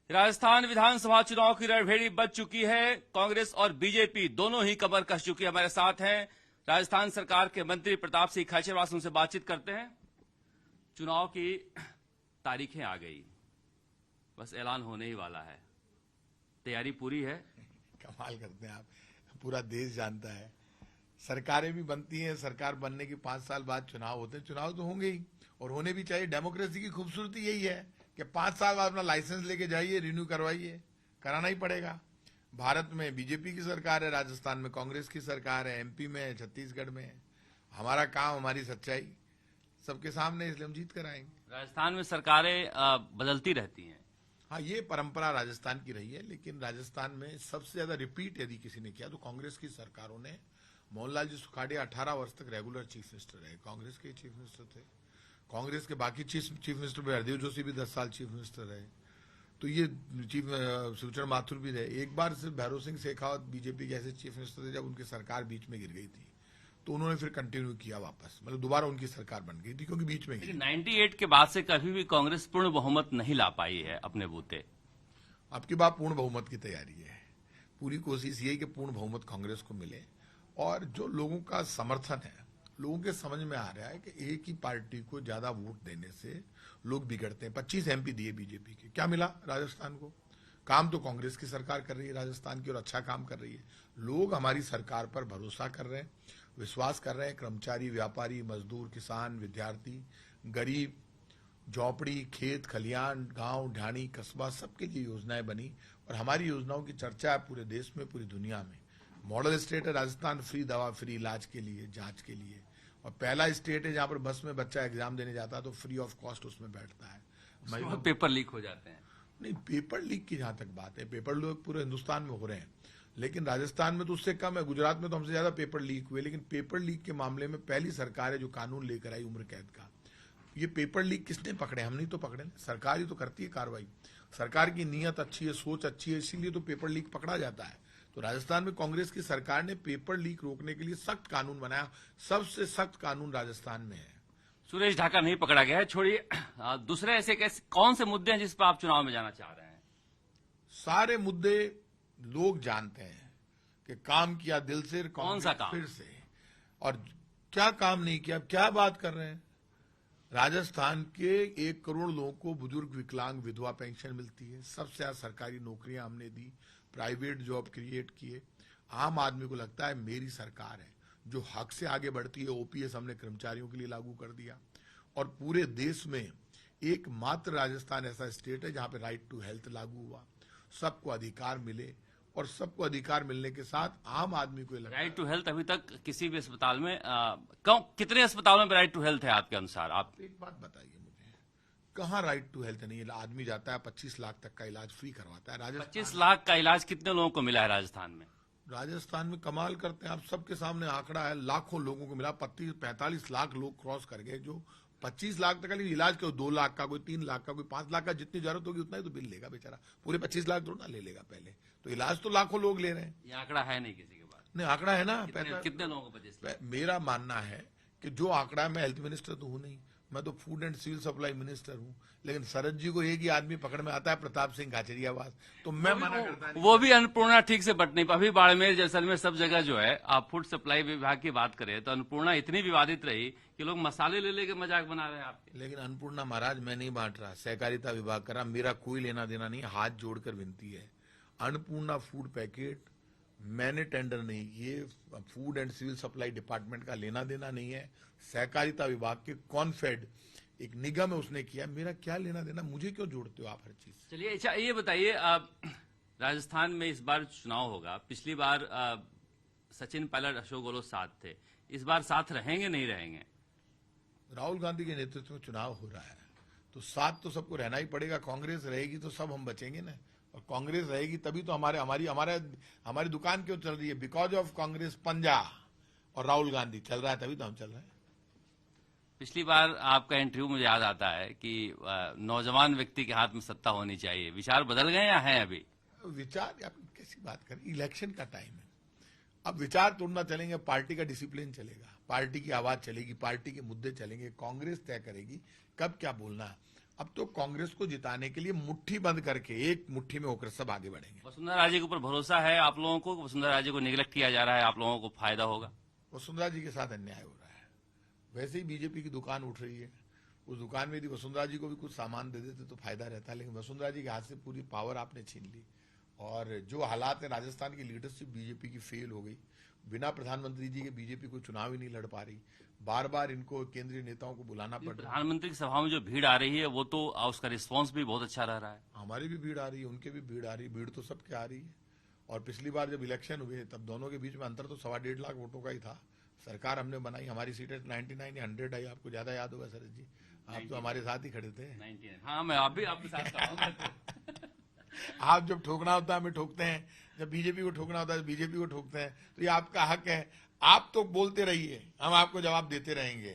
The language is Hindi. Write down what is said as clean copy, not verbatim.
राजस्थान विधानसभा चुनाव की रणभेड़ी बज चुकी है। कांग्रेस और बीजेपी दोनों ही कमर कस चुकी है। हमारे साथ हैं राजस्थान सरकार के मंत्री प्रताप सिंह खाचरवास, उनसे बातचीत करते हैं। चुनाव की तारीखें आ गई, बस ऐलान होने ही वाला है। तैयारी पूरी है? कमाल करते हैं आप, पूरा देश जानता है। सरकारें भी बनती हैं, सरकार बनने के 5 साल बाद चुनाव होते हैं। चुनाव तो होंगे ही और होने भी चाहिए। डेमोक्रेसी की खूबसूरती यही है कि 5 साल बाद अपना लाइसेंस लेके जाइए, रिन्यू करवाइए, कराना ही पड़ेगा। भारत में बीजेपी की सरकार है, राजस्थान में कांग्रेस की सरकार है, एमपी में है, छत्तीसगढ़ में है। हमारा काम, हमारी सच्चाई सबके सामने, इसलिए हम जीत कर आएंगे। राजस्थान में सरकारें बदलती रहती हैं। हाँ, ये परंपरा राजस्थान की रही है, लेकिन राजस्थान में सबसे ज्यादा रिपीट यदि किसी ने किया तो कांग्रेस की सरकारों ने। मोहनलाल जी सुखाड़िया 18 वर्ष तक रेगुलर चीफ मिनिस्टर रहे, कांग्रेस के चीफ मिनिस्टर थे। कांग्रेस के बाकी चीफ मिनिस्टर में हरदेव जोशी भी 10 साल चीफ मिनिस्टर रहे, तो ये चीफ शिवचरण माथुर भी रहे। एक बार सिर्फ भैरव सिंह शेखावत बीजेपी के ऐसे चीफ मिनिस्टर थे जब उनकी सरकार बीच में गिर गई थी, तो उन्होंने फिर कंटिन्यू किया वापस, मतलब दोबारा उनकी सरकार बन गई थी क्योंकि बीच में। 98 के बाद से कभी भी कांग्रेस पूर्ण बहुमत नहीं ला पाई है अपने बूते। आपकी बात पूर्ण बहुमत की तैयारी है। पूरी कोशिश यही कि पूर्ण बहुमत कांग्रेस को मिले, और जो लोगों का समर्थन है, लोगों के समझ में आ रहा है कि एक ही पार्टी को ज्यादा वोट देने से लोग बिगड़ते हैं। 25 एमपी दिए बीजेपी के, क्या मिला राजस्थान को? काम तो कांग्रेस की सरकार कर रही है राजस्थान की, और अच्छा काम कर रही है। लोग हमारी सरकार पर भरोसा कर रहे हैं, विश्वास कर रहे हैं। कर्मचारी, व्यापारी, मजदूर, किसान, विद्यार्थी, गरीब, झोपड़ी, खेत खलियान, गांव ढाणी, कस्बा, सबके लिए योजनाएं बनी, और हमारी योजनाओं की चर्चा है पूरे देश में, पूरी दुनिया में। मॉडल स्टेट है राजस्थान, फ्री दवा, फ्री इलाज के लिए, जांच के लिए, और पहला स्टेट है जहां पर बस में बच्चा एग्जाम देने जाता है तो फ्री ऑफ कॉस्ट उसमें बैठता है। पेपर लीक हो जाते हैं? नहीं, पेपर लीक की जहां तक बात है, पेपर लीक पूरे हिंदुस्तान में हो रहे हैं, लेकिन राजस्थान में तो उससे कम है। गुजरात में तो हमसे ज्यादा पेपर लीक हुए, लेकिन पेपर लीक के मामले में पहली सरकार है जो कानून लेकर आई उम्र कैद का। ये पेपर लीक किसने पकड़े? हम नहीं तो पकड़े, सरकार ही तो करती है कार्रवाई। सरकार की नीयत अच्छी है, सोच अच्छी है, इसीलिए तो पेपर लीक पकड़ा जाता है। तो राजस्थान में कांग्रेस की सरकार ने पेपर लीक रोकने के लिए सख्त कानून बनाया। सबसे सख्त कानून राजस्थान में है। सुरेश ढाका नहीं पकड़ा गया है, छोड़िए। दूसरे ऐसे कैसे कौन से मुद्दे हैं जिस पर आप चुनाव में जाना चाह रहे हैं? सारे मुद्दे लोग जानते हैं कि काम किया दिल से, कौन सा काम फिर से, और क्या काम नहीं किया, क्या बात कर रहे हैं। राजस्थान के 1 करोड़ लोगों को बुजुर्ग, विकलांग, विधवा पेंशन मिलती है। सबसे ज्यादा सरकारी नौकरियां हमने दी, प्राइवेट जॉब क्रिएट किए। आम आदमी को लगता है मेरी सरकार है जो हक से आगे बढ़ती है। ओपीएस हमने कर्मचारियों के लिए लागू कर दिया, और पूरे देश में एकमात्र राजस्थान ऐसा स्टेट है जहां पे राइट टू हेल्थ लागू हुआ। सबको अधिकार मिले, और सबको अधिकार मिलने के साथ आम आदमी को राइट टू हेल्थ अभी तक किसी भी अस्पताल में कितने अस्पतालों में राइट टू हेल्थ है आपके अनुसार? आप एक बात बताइए मुझे, कहाँ राइट टू हेल्थ नहीं है? आदमी जाता है 25 लाख तक का इलाज फ्री करवाता है। राजस्थान 25 लाख का इलाज कितने लोगों को मिला है राजस्थान में? राजस्थान में कमाल करते हैं, आप सबके सामने आंकड़ा है, लाखों लोगों को मिला। 45 लाख लोग क्रॉस कर गए, जो 25 लाख तक का इलाज के 2 लाख का, कोई 3 लाख का, कोई 5 लाख का, जितनी जरूरत होगी उतना ही तो बिल लेगा बेचारा। पूरे 25 लाख थोड़ा ले लेगा पहले, तो इलाज तो लाखों लोग ले रहे हैं। ये आंकड़ा है नहीं किसी के पास? नहीं, आंकड़ा है ना। कितने लोगों को 25 लाख? मेरा मानना है कि जो आंकड़ा, मैं हेल्थ मिनिस्टर तो हूं नहीं, मैं तो food and civil supply minister हूं, लेकिन शरद जी को एक ही आदमी पकड़ में आता है, प्रताप सिंह खाचरियावास, तो मैं मना करता नहीं। वो भी अन्नपूर्णा ठीक से बट नहीं पा। अभी बाड़मेर, जैसलमेर, सब जगह जो है, आप फूड सप्लाई विभाग की बात करें तो अन्नपूर्णा इतनी विवादित रही कि लोग मसाले ले लेके मजाक बना रहे हैं आपके। लेकिन अन्नपूर्णा महाराज मैं नहीं बांट रहा, सहकारिता विभाग कर रहा, मेरा कोई लेना देना नहीं। हाथ जोड़कर विनती है, अन्नपूर्णा फूड पैकेट मैंने टेंडर नहीं किए, food and civil supply department का लेना देना नहीं है। सहकारिता विभाग के कॉन्फेड एक निगम है, उसने किया, मेरा क्या लेना देना? मुझे क्यों जोड़ते हो आप हर चीज? चलिए, अच्छा ये बताइए, राजस्थान में इस बार चुनाव होगा। पिछली बार सचिन पायलट, अशोक गहलोत साथ थे, इस बार साथ रहेंगे नहीं रहेंगे? राहुल गांधी के नेतृत्व में चुनाव हो रहा है, तो साथ तो सबको रहना ही पड़ेगा। कांग्रेस रहेगी तो सब हम बचेंगे ना, और कांग्रेस रहेगी तभी तो हमारी दुकान क्यों चल रही है? बिकॉज ऑफ कांग्रेस पंजा, और राहुल गांधी चल रहा है तभी तो हम चल रहे हैं। पिछली बार आपका इंटरव्यू मुझे याद आता है कि नौजवान व्यक्ति के हाथ में सत्ता होनी चाहिए। विचार बदल गए या हैं अभी? विचार आप कैसी बात करें, इलेक्शन का टाइम है, अब विचार तोड़ना चलेंगे? पार्टी का डिसिप्लिन चलेगा, पार्टी की आवाज चलेगी, पार्टी के मुद्दे चलेंगे, कांग्रेस तय करेगी कब क्या बोलना है। अब तो कांग्रेस को जिताने के लिए मुट्ठी बंद करके एक मुट्ठी में होकर सब आगे बढ़ेंगे। वसुंधरा राजे के ऊपर भरोसा है आप लोगों को? वसुंधरा राजे को निगलेक्ट किया जा रहा है, आप लोगों को फायदा होगा? वसुंधरा जी के साथ अन्याय हो रहा है। वैसे ही बीजेपी की दुकान उठ रही है, उस दुकान में यदि वसुंधरा जी को भी कुछ सामान दे देते तो फायदा रहता, लेकिन वसुंधरा जी के हाथ से पूरी पावर आपने छीन ली। और जो हालात है, राजस्थान की लीडरशिप बीजेपी की फेल हो गई। बिना प्रधानमंत्री जी के बीजेपी को चुनाव ही नहीं लड़ पा रही। बार बार इनको केंद्रीय नेताओं को बुलाना पड़ रहा है। प्रधानमंत्री की सभा में जो भीड़ आ रही है वो तो उसका रिस्पांस भी बहुत अच्छा रह रहा है। हमारी भी भीड़ आ रही है, उनके भी भीड़ आ रही है, भीड़ तो सबके आ रही है। और पिछली बार जब इलेक्शन हुए तब दोनों के बीच में अंतर तो 1.25 लाख वोटों का ही था। सरकार हमने बनाई, हमारी सीटें 99 या 100 आई, आपको ज्यादा याद होगा शरद जी, आप तो हमारे साथ ही खड़े थे। 99। हाँ, मैं आप भी आपके साथ खड़ा हूं। आप जब ठोकना होता है हमें ठोकते हैं, जब बीजेपी को ठोकना होता है बीजेपी को ठोकते हैं, तो ये आपका हक है। आप तो बोलते रहिए, हम आपको जवाब देते रहेंगे।